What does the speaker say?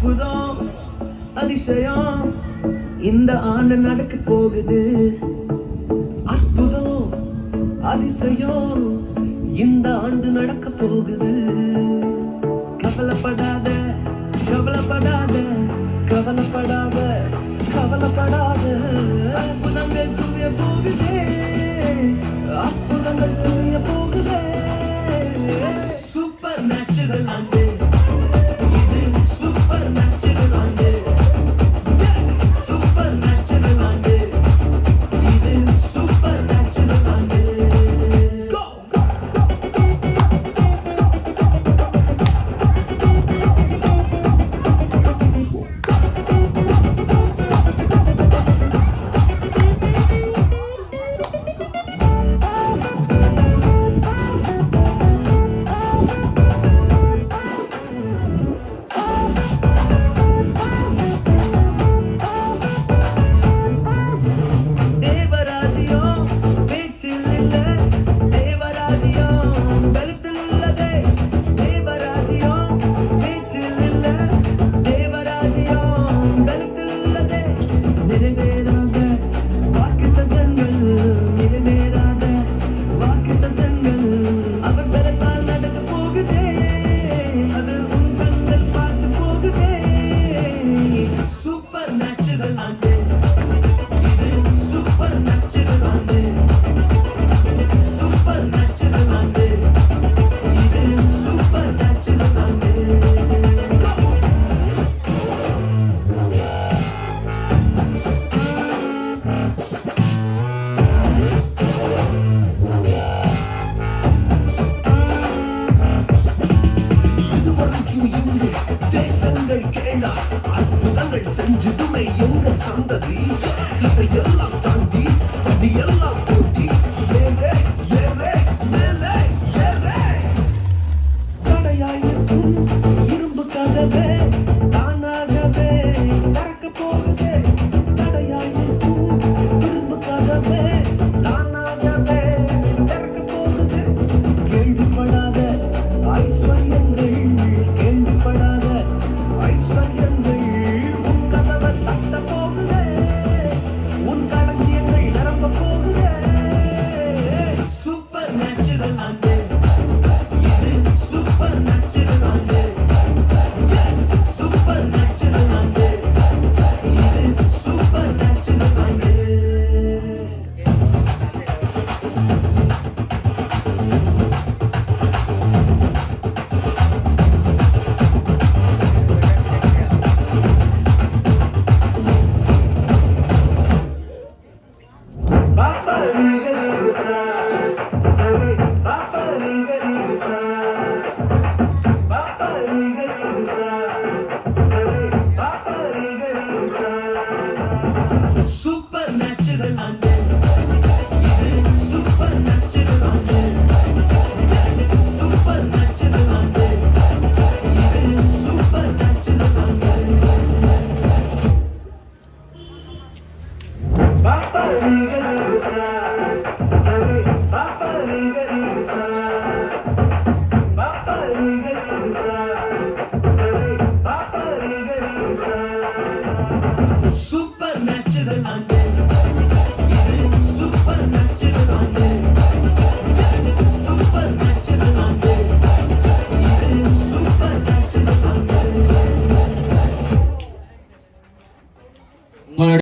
அற்புதம் அதிசயம் இந்த ஆண்டு நடக்க போகுது. அற்புதம் அதிசயம் இந்த ஆண்டு நடக்க போகுது. கவலைப்படாத கவலைப்படாத கவலைப்படாத கவலைப்படாத. அற்புதங்கள் புரிய போகுதே, அற்புதங்கள் புரிய போகுதே. சூப்பர் நேச்சுரல் ஆண்டு இது, சூப்பர் நேச்சுரல் ஆண்டு, சூப்பர் நேச்சுரல் ஆண்டு இது, சூப்பர் நேச்சுரல் ஆண்டு. தேசங்கள் கேண்டா அற்புதங்கள் செஞ்சுடுமே எங்க சந்ததி. தடையெல்லாம் தாண்டி படியெல்லாம் கூட்டி ஏறே ஏறே மேலே ஏறே. தடையாய் நிற்கும் இரும்பு கதவே